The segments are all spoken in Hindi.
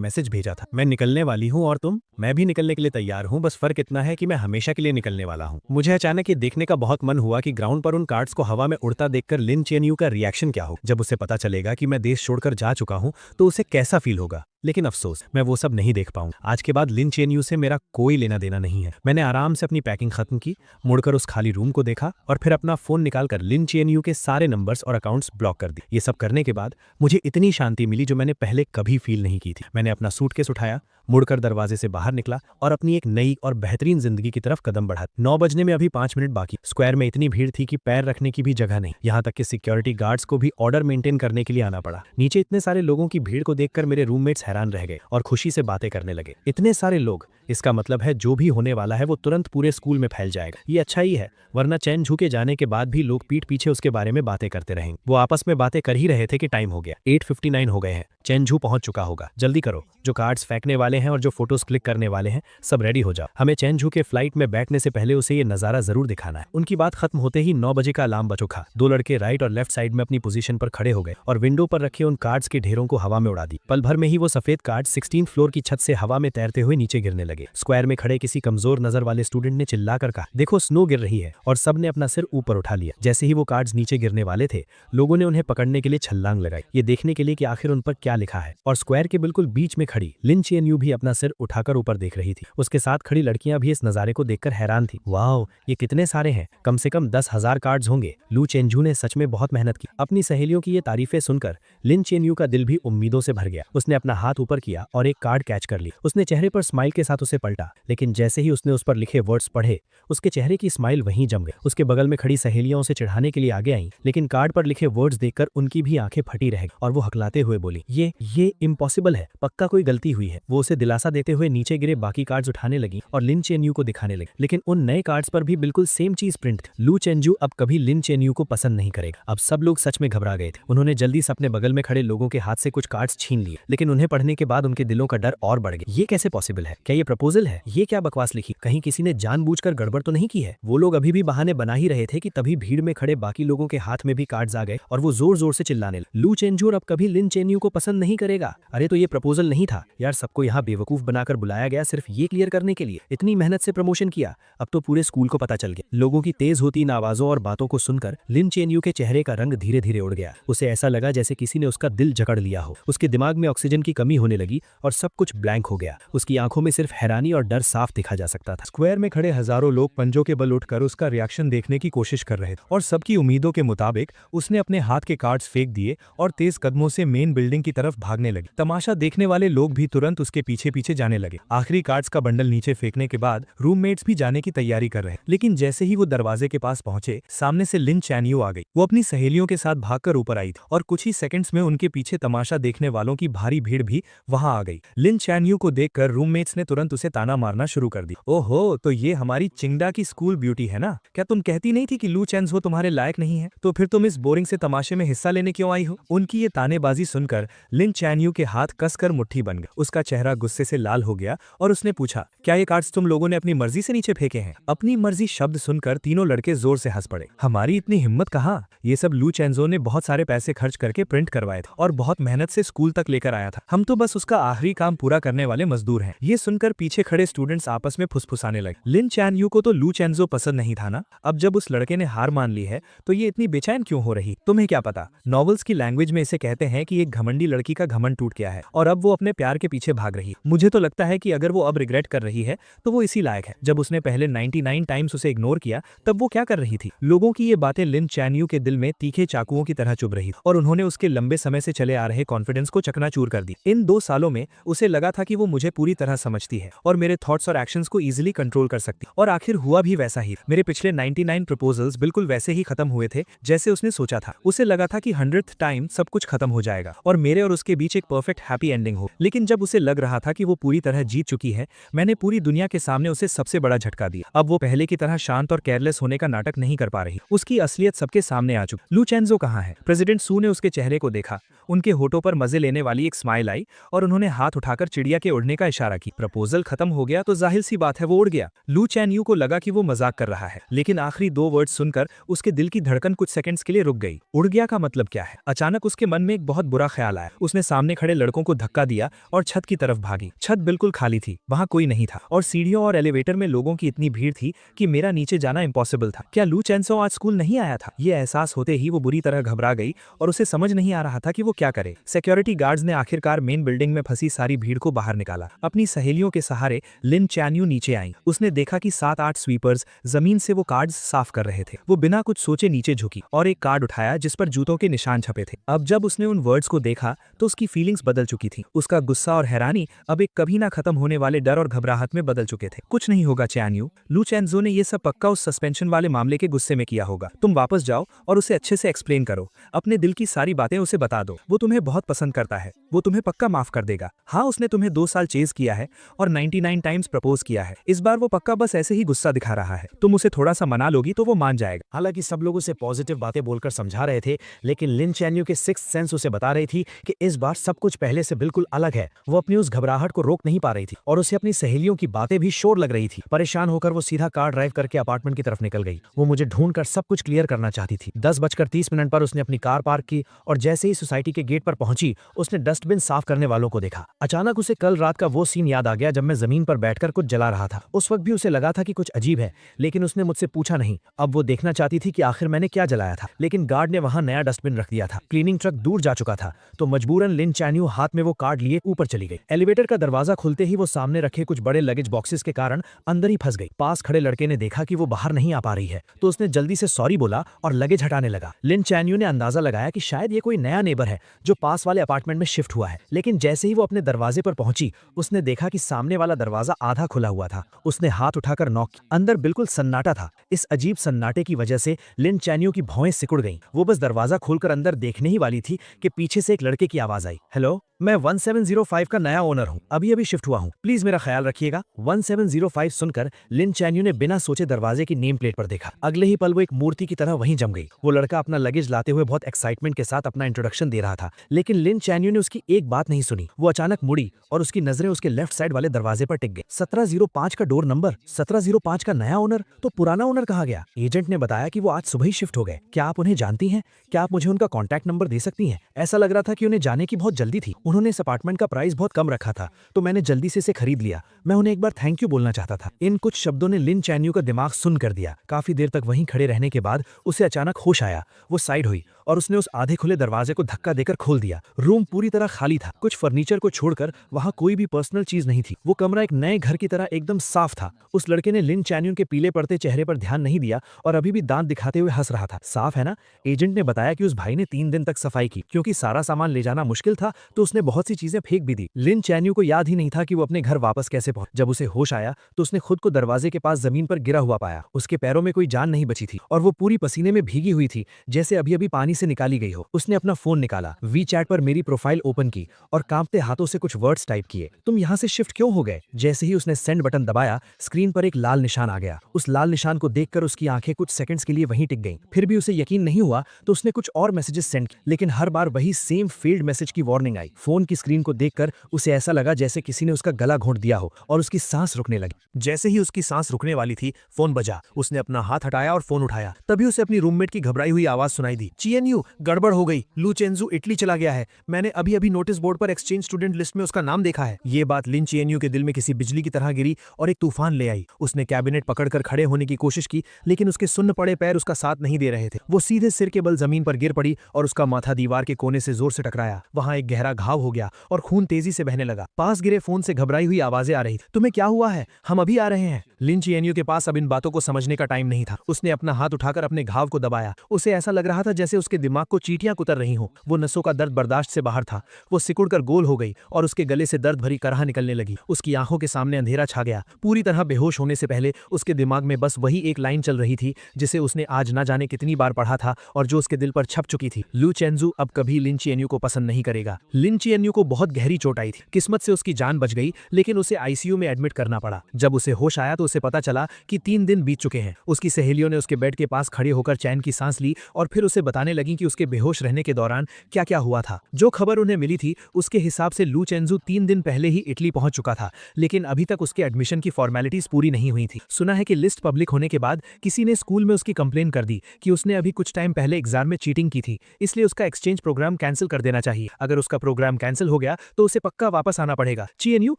मैसेज भेजा था, मैं निकलने वाली हूँ और तुम? मैं भी निकलने के लिए तैयार हूँ, बस फर्क इतना है कि मैं हमेशा के लिए निकलने वाला हूँ। मुझे अचानक ये देखने का बहुत मन हुआ कि ग्राउंड पर उन कार्ड्स को हवा में उड़ता देखकर लिन चेनयू का रिएक्शन क्या हो। जब उसे पता चलेगा कि मैं देश छोड़कर जा चुका हूँ तो उसे कैसा फील होगा। लेकिन अफसोस, मैं वो सब नहीं देख पाऊंगा। आज के बाद लिन चेनयू से मेरा कोई लेना देना नहीं है। मैंने आराम से अपनी पैकिंग खत्म की, मुड़कर उस खाली रूम को देखा और फिर अपना फोन निकालकर लिन चेनयू के सारे नंबर्स और अकाउंट्स ब्लॉक कर दिए। ये सब करने के बाद मुझे इतनी शांति मिली जो मैंने पहले कभी फील नहीं की थी। मैंने अपना सूटकेस उठाया, मुड़कर दरवाजे से बाहर निकला और अपनी एक नई और बेहतरीन जिंदगी की तरफ कदम बढ़ा। 9 बजने में अभी 5 मिनट बाकी। स्क्वायर में इतनी भीड़ थी कि पैर रखने की भी जगह नहीं। यहाँ तक कि सिक्योरिटी गार्ड्स को भी ऑर्डर मेंटेन करने के लिए आना पड़ा। नीचे इतने सारे लोगों की भीड़ को देखकर मेरे रूममेट्स हैरान रह गए और खुशी से बातें करने लगे। इतने सारे लोग, इसका मतलब है जो भी होने वाला है वो तुरंत पूरे स्कूल में फैल जाएगा। ये अच्छा ही है, वरना चैन झू के जाने के बाद भी लोग पीठ पीछे उसके बारे में बातें करते रहेंगे। वो आपस में बातें कर ही रहे थे कि टाइम हो गया, 8:59 हो गए हैं, चैन झू पहुंच चुका होगा, जल्दी करो। जो कार्ड्स फेंकने वाले हैं और जो फोटोज क्लिक करने वाले हैं, सब रेडी हो जाओ। हमें चैन झू के फ्लाइट में बैठने से पहले उसे ये नजारा जरूर दिखाना है। उनकी बात खत्म होते ही 9 बजे का अलार्म बज उठा। 2 लड़के राइट और लेफ्ट साइड में अपनी पोजीशन पर खड़े हो गए और विंडो पर रखे उन कार्ड्स के ढेरों को हवा में उड़ा दी। पल भर में ही वो सफेद कार्ड 16 फ्लोर की छत से हवा में तैरते हुए नीचे गिरने लगे। स्क्वायर में खड़े किसी कमजोर नजर वाले स्टूडेंट ने चिल्लाकर कहा, देखो स्नो गिर रही है, और सबने अपना सिर ऊपर उठा लिया। जैसे ही वो कार्ड्स नीचे गिरने वाले थे, लोगों ने उन्हें पकड़ने के लिए छलांग लगाई, ये देखने के लिए कि आखिर उन पर क्या लिखा है। और स्क्वायर के बिल्कुल बीच में खड़ी लिन चेनयू भी अपना सिर उठाकर ऊपर देख रही थी। उसके साथ खड़ी लड़कियां भी इस नजारे को देखकर हैरान थी। वाओ, ये कितने सारे हैं, कम से कम 10,000 कार्ड्स होंगे। लू चेनझू ने सच में बहुत मेहनत की। अपनी सहेलियों की ये तारीफें सुनकर लिन चेनयू का दिल भी उम्मीदों से भर गया। उसने अपना हाथ ऊपर किया और एक कार्ड कैच कर ली। उसने चेहरे पर स्माइल के साथ उसे पलटा, लेकिन जैसे ही उसने उस पर लिखे वर्ड्स पढ़े, उसके चेहरे की स्माइल वहीं जम गई। उसके बगल में खड़ी सहेलियां उसे चिढ़ाने के लिए आगे आईं, लेकिन कार्ड पर लिखे वर्ड्स देखकर उनकी भी आंखें फटी रह गई और वो हकलाते हुए बोली, ये इम्पॉसिबल है, पक्का कोई गलती हुई है। वो उसे दिलासा देते हुए नीचे गिरे बाकी कार्ड्स उठाने लगी और लिन चेनयू को दिखाने लगी, लेकिन उन नए कार्ड्स पर भी बिल्कुल सेम चीज प्रिंट थी। लू चेनझू अब कभी लिन चेनयू को पसंद नहीं करेगा। अब सब लोग सच में घबरा गए थे। उन्होंने जल्दी से अपने बगल में खड़े लोगों के हाथ से कुछ कार्ड्स छीन लिए, लेकिन उन्हें पढ़ने के बाद उनके दिलों का डर और बढ़ गया। ये कैसे पॉसिबल है? क्या ये प्रपोजल है? ये क्या बकवास लिखी? कहीं किसी ने जानबूझकर गड़बड़ तो नहीं की है? वो लोग अभी भी बहाने बना ही रहे थे कि तभी भीड़ में खड़े बाकी लोगों के हाथ में भी कार्ड्स आ गए और वो जोर जोर से चिल्लाने लगे, लू चेनझू अब कभी लिन चेनयू को पसंद नहीं करेगा। अरे तो ये प्रपोजल नहीं था यार, सबको यहाँ बेवकूफ बनाकर बुलाया गया सिर्फ ये क्लियर करने के लिए। इतनी मेहनत से प्रमोशन किया, अब तो पूरे स्कूल को पता चल गया। लोगों की तेज होती इन आवाजों और बातों को सुनकर लिन चेनयू के चेहरे का रंग धीरे धीरे उड़ गया। उसे ऐसा लगा जैसे किसी ने उसका दिल जकड़ लिया हो। उसके दिमाग में ऑक्सीजन की कमी होने लगी और सब कुछ ब्लैंक हो गया। उसकी आंखों में सिर्फ हैरानी और डर साफ दिखा जा सकता था। स्क्वायर में खड़े हजारों लोग पंजों के बल उठकर उसका रिएक्शन देखने की कोशिश कर रहे थे और सबकी उम्मीदों के मुताबिक उसने अपने हाथ के कार्ड्स फेंक दिए और तेज कदमों से मेन बिल्डिंग की तरफ भागने लगे। तमाशा देखने वाले लोग भी तुरंत उसके पीछे पीछे जाने लगे। आखिरी कार्ड्स का बंडल नीचे फेंकने के बाद रूममेट्स भी जाने की तैयारी कर रहे, लेकिन जैसे ही वो दरवाजे के पास पहुंचे, सामने से लिन चैनयू आ गई। वो अपनी सहेलियों के साथ भागकर ऊपर आई थी और कुछ ही सेकंड्स में उनके पीछे तमाशा देखने वालों की भारी भीड़ भी वहां आ गई। लिन चैनयू को देखकर रूममेट्स ने तुरंत उसे ताना मारना शुरू कर दी। ओहो, तो ये हमारी चिंगडा की स्कूल ब्यूटी है ना? क्या तुम कहती नहीं थी कि लू चेनझू तुम्हारे लायक नहीं है? तो फिर तुम इस बोरिंग से तमाशे में हिस्सा लेने क्यों आई हो? उनकी ये तानेबाजी सुनकर लिन चैनयू के हाथ कसकर मुट्ठी बन गए। उसका चेहरा गुस्से से लाल हो गया और उसने पूछा, क्या ये कार्ड्स तुम लोगों ने अपनी मर्जी से नीचे फेंके हैं? अपनी मर्जी शब्द सुनकर तीनों लड़के जोर से हंस पड़े। हमारी इतनी हिम्मत कहाँ? ये सब लू चेनझू ने बहुत सारे पैसे खर्च करके प्रिंट करवाए थे और बहुत मेहनत से स्कूल तक लेकर आया था। हम तो बस उसका आखिरी काम पूरा करने वाले मजदूर हैं। ये सुनकर पीछे खड़े स्टूडेंट्स आपस में फुसफुसाने लगे। लिन चैनयू को तो लू चेनझू पसंद नहीं था ना? अब जब उस लड़के ने हार मान ली है तो ये इतनी बेचैन क्यों हो रही? तुम्हें क्या पता, नॉवेल्स की लैंग्वेज में इसे कहते हैं कि एक घमंडी लड़की का घमंड टूट गया है और अब वो अपने प्यार के पीछे भाग रही है। मुझे तो लगता है कि अगर वो अब रिग्रेट कर रही है तो वो इसी लायक है। जब उसने पहले 99 टाइम्स उसे इग्नोर किया तब वो क्या कर रही थी? लोगों की ये बातें लिन चैनयू के दिल में तीखे चाकुओं की तरह चुभ रही और उन्होंने उसके लंबे समय से चले आ रहे कॉन्फिडेंस को चकनाचूर कर दी। इन 2 सालों में उसे लगा था कि वो मुझे पूरी तरह समझती है और मेरे थॉट्स और एक्शंस को इजीली कंट्रोल कर सकती, और आखिर हुआ भी वैसा ही। मेरे पिछले 99 प्रपोजल्स बिल्कुल वैसे ही खत्म हुए थे जैसे उसने सोचा था। उसे लगा था कि 100th टाइम सब कुछ खत्म हो जाएगा और मेरे और उसके बीच एक परफेक्ट हैप्पी एंडिंग हो, लेकिन जब उसे लग रहा था कि वो पूरी तरह जीत चुकी है, मैंने पूरी दुनिया के सामने उसे सबसे बड़ा झटका दिया। अब वो पहले की तरह शांत और केयरलेस होने का नाटक नहीं कर पा रही। उसकी असलियत सबके सामने आ चुकी। लू चेनझू कहाँ है? प्रेसिडेंट सू ने उसके चेहरे को देखा। उनके होठों पर मजे लेने वाली एक स्माइल आई और उन्होंने हाथ उठाकर चिड़िया के उड़ने का इशारा की। प्रपोजल खत्म हो गया तो जाहिर सी बात है वो उड़ गया। लू चैनयू को लगा कि वो मजाक कर रहा है, लेकिन आखिरी 2 वर्ड सुनकर उसके दिल की धड़कन कुछ सेकंड्स के लिए रुक गई। उड़ गया का मतलब क्या है? अचानक उसके मन में एक बहुत बुरा ख्याल आया। उसने सामने खड़े लड़कों को धक्का दिया और छत की तरफ भागी। छत बिल्कुल खाली थी, वहां कोई नहीं था और सीढ़ियों और एलिवेटर में लोगों की इतनी भीड़ थी कि मेरा नीचे जाना इम्पॉसिबल था। क्या लू चेंसो आज स्कूल नहीं आया था? ये एहसास होते ही वो बुरी तरह घबरा गई और उसे समझ नहीं आ रहा था कि वो क्या करे। सिक्योरिटी गार्ड्स ने आखिरकार मेन बिल्डिंग में फंसी सारी भीड़ को बाहर निकाला। अपनी सहेलियों के सहारे लिन चैन्यू नीचे आई। उसने देखा कि 7-8 स्वीपर्स जमीन से वो कार्ड्स साफ कर रहे थे। वो बिना कुछ सोचे नीचे झुकी और एक कार्ड उठाया जिस पर जूतों के निशान छपे थे। अब जब उसने उन वर्ड्स को देखा तो उसकी फीलिंग्स बदल चुकी थी। उसका गुस्सा और हैरानी अब एक कभी ना खत्म होने वाले डर और घबराहट में बदल चुके थे। कुछ नहीं होगा चैन्यू, लू चेंजो ने ये सब पक्का उस सस्पेंशन वाले मामले के गुस्से में किया होगा। तुम वापस जाओ और उसे अच्छे से एक्सप्लेन करो। अपने दिल की सारी बातें उसे बता दो। वो तुम्हें बहुत पसंद करता है, वो तुम्हें पक्का माफ कर देगा। हाँ, उसने तुम्हें 2 साल चेज किया है और 99 टाइम्स प्रपोज किया है। इस बार वो पक्का बस ऐसे ही गुस्सा दिखा रहा है। तुम उसे थोड़ा सा मना लोगी तो वो मान जाएगा। हालांकि सब लोग उसे पॉजिटिव बातें बोलकर समझा रहे थे, लेकिन लिन चैन्यू के सिक्स्थ सेंस उसे बता रही थी कि इस बार सब कुछ पहले से बिल्कुल अलग है। वो अपनी उस घबराहट को रोक नहीं पा रही थी और उसे अपनी सहेलियों की बातें भी शोर लग रही थी। परेशान होकर वो सीधा कार ड्राइव करके अपार्टमेंट की तरफ निकल गई। वो मुझे ढूंढकर सब कुछ क्लियर करना चाहती थी। 10:30 पर उसने अपनी कार पार्क की और जैसे ही सोसाइटी के गेट पर पहुंची उसने डस्टबिन साफ करने वालों को देखा। अचानक उसे कल रात का वो सीन याद आ गया जब मैं जमीन पर बैठकर कुछ जला रहा था। उस वक्त भी उसे लगा था कि कुछ अजीब है, लेकिन उसने मुझसे पूछा नहीं। अब वो देखना चाहती थी कि आखिर मैंने क्या जलाया था, लेकिन गार्ड ने वहां नया डस्टबिन रख दिया था। क्लीनिंग ट्रक दूर जा चुका था तो मजबूरन लिन चैन्यू हाथ में वो कार्ड लिए ऊपर चली गई। एलिवेटर का दरवाजा खुलते ही वो सामने रखे कुछ बड़े लगेज बॉक्सेस के कारण अंदर ही फंस गई। पास खड़े लड़के ने देखा कि वो बाहर नहीं आ पा रही है तो उसने जल्दी से सॉरी बोला और लगेज हटाने लगा। लिन चैन्यू ने अंदाजा लगाया कि शायद ये कोई नया नेबर है जो पास वाले अपार्टमेंट में शिफ्ट हुआ है, लेकिन जैसे ही वो अपने दरवाजे पर पहुंची उसने देखा कि सामने वाला दरवाजा आधा खुला हुआ था। उसने हाथ उठाकर नॉक किया। अंदर बिल्कुल सन्नाटा था। इस अजीब सन्नाटे की वजह से लिन चैन्यू की भौएं सिकुड़ गईं। वो बस दरवाजा खोलकर अंदर देखने ही वाली थी कि पीछे से एक लड़के की आवाज आई, हेलो, मैं 1705 का नया ओनर हूँ, अभी शिफ्ट हुआ हूँ, प्लीज मेरा ख्याल रखिएगा। 1705 सुनकर लिन चैन्यू ने बिना सोचे दरवाजे की नेम प्लेट पर देखा। अगले ही पल वो एक मूर्ति की तरह वहीं जम गई। वो लड़का अपना लगेज लाते हुए बहुत एक्साइटमेंट के साथ अपना इंट्रोडक्शन दे रहा था, लेकिन लिन चैन्यू ने उसकी एक बात नहीं सुनी। वो अचानक मुड़ी और उसकी नजरें उसके लेफ्ट साइड वाले दरवाजे पर टिक गई। 1705 का डोर नंबर, 1705 का नया ओनर, तो पुराना ओनर कहाँ गया? एजेंट ने बताया कि वो आज सुबह ही शिफ्ट हो गए। क्या आप उन्हें जानती हैं? क्या आप मुझे उनका कॉन्टैक्ट नंबर दे सकती हैं? ऐसा लग रहा था कि उन्हें जाने की बहुत जल्दी थी। उन्होंने इस अपार्टमेंट का प्राइस बहुत कम रखा था तो मैंने जल्दी से इसे खरीद लिया। मैं उन्हें एक बार थैंक यू बोलना चाहता था। इन कुछ शब्दों ने लिन चैन्यू का दिमाग सुन कर दिया। काफी देर तक वहीं खड़े रहने के बाद उसे अचानक होश आया। वो साइड हुई और उसने उस आधे खुले दरवाजे को धक्का देकर खोल दिया। रूम पूरी तरह खाली था। कुछ फर्नीचर को छोड़कर वहां कोई भी पर्सनल चीज नहीं थी। वो कमरा एक नए घर की तरह एकदम साफ था। उस लड़के ने लिन चैन्यू के पीले पड़ते चेहरे पर ध्यान नहीं दिया और अभी भी दांत दिखाते हुए हंस रहा था। साफ है ना? एजेंट ने बताया कि उस भाई ने 3 दिन तक सफाई की क्योंकि सारा सामान ले जाना मुश्किल था तो उसने बहुत सी चीजें फेंक भी दी। लिन चैन्यू को याद ही नहीं था कि वो अपने घर वापस कैसे पहुंचा। जब उसे होश आया तो उसने खुद को दरवाजे के पास जमीन पर गिरा हुआ पाया। उसके पैरों में कोई जान नहीं बची थी और वो पूरी पसीने में भीगी हुई थी जैसे अभी पानी से निकाली गई हो। उसने अपना फोन निकाला, वी चैट पर मेरी प्रोफाइल ओपन की और कांपते हाथों से कुछ वर्ड्स टाइप किए। तुम यहाँ से शिफ्ट क्यों हो गए? जैसे ही उसने सेंड बटन दबाया स्क्रीन पर एक लाल निशान आ गया। उस लाल निशान को देखकर उसकी आंखें कुछ सेकंड्स के लिए वहीं टिक गईं। फिर भी उसे यकीन नहीं हुआ तो उसने कुछ और मैसेजेस सेंड किए, लेकिन हर बार वही सेम फेल्ड मैसेज की वार्निंग आई। फोन की स्क्रीन को देखकर उसे ऐसा लगा जैसे किसी ने उसका गला घोंट दिया हो और उसकी सांस रुकने लगी। जैसे ही उसकी सांस रुकने वाली थी फोन बजा। उसने अपना हाथ हटाया और फोन उठाया। तभी उसे अपनी रूममेट की घबराई हुई आवाज सुनाई दी, चीएनयू, गड़बड़ हो गई, लू चेंजू इटली चला गया है। मैंने अभी नोटिस बोर्ड पर एक्सचेंज स्टूडेंट लिस्ट में उसका नाम देखा है। ये बात लिन चीएनयू के दिल में किसी बिजली की तरह गिरी और एक तूफान ले आई। उसने कैबिनेट पकड़कर खड़े होने की कोशिश की लेकिन उसके सुन्न पड़े पैर उसका साथ नहीं दे रहे थे। वो सीधे सिर के बल जमीन पर गिर पड़ी और उसका माथा दीवार के कोने से जोर से टकराया। वहां एक गहरा घाव हो गया और खून तेजी से बहने लगा। पास गिरे फोन से घबराई हुई आवाजें आ रही। तुम्हें क्या हुआ है? हम अभी आ रहे हैं। लिन चीएनयू के पास अब इन बातों को समझने का टाइम नहीं था। उसने अपना हाथ उठाकर अपने घाव को दबाया। उसे ऐसा लग रहा था जैसे उसके दिमाग को चींटियां कुतर रही हों। वो नसों का दर्द बर्दाश्त से बाहर था। वो सिकुड़कर गोल हो गई और उसके गले से दर्द भरी कराह निकलने लगी। उसकी आंखों के सामने अंधेरा छा गया। पूरी तरह बेहोश होने से पहले उसके दिमाग में बस वही एक लाइन चल रही थी जिसे उसने आज ना जाने कितनी बार पढ़ा था और जो उसके दिल पर छप चुकी थी, लू चेंजू अब कभी लिन चीएनयू को पसंद नहीं करेगा। लिन चीएनयू को बहुत गहरी चोट आई थी। किस्मत से उसकी जान बच गई लेकिन उसे आईसीयू में एडमिट करना पड़ा। जब उसे होश आया तो उसे पता चला कि 3 दिन बीत चुके हैं। उसकी सहेलियों ने उसके बेड के पास खड़े होकर चैन की सांस ली और फिर उसे बताने लगी कि उसके बेहोश रहने के दौरान क्या क्या हुआ था। जो खबर उन्हें मिली थी उसके हिसाब से लू चेंजू 3 दिन पहले ही इटली पहुंच चुका था, लेकिन अभी तक उसके एडमिशन की फॉर्मेलिटीज पूरी नहीं हुई थी। सुना है कि लिस्ट पब्लिक होने के बाद किसी ने स्कूल में उसकी कंप्लेन कर दी कि उसने अभी कुछ टाइम पहले एग्जाम में चीटिंग की थी, इसलिए उसका एक्सचेंज प्रोग्राम कैंसिल कर देना चाहिए। अगर उसका प्रोग्राम कैंसिल हो गया तो उसे पक्का वापस आना पड़ेगा। चीएनयू,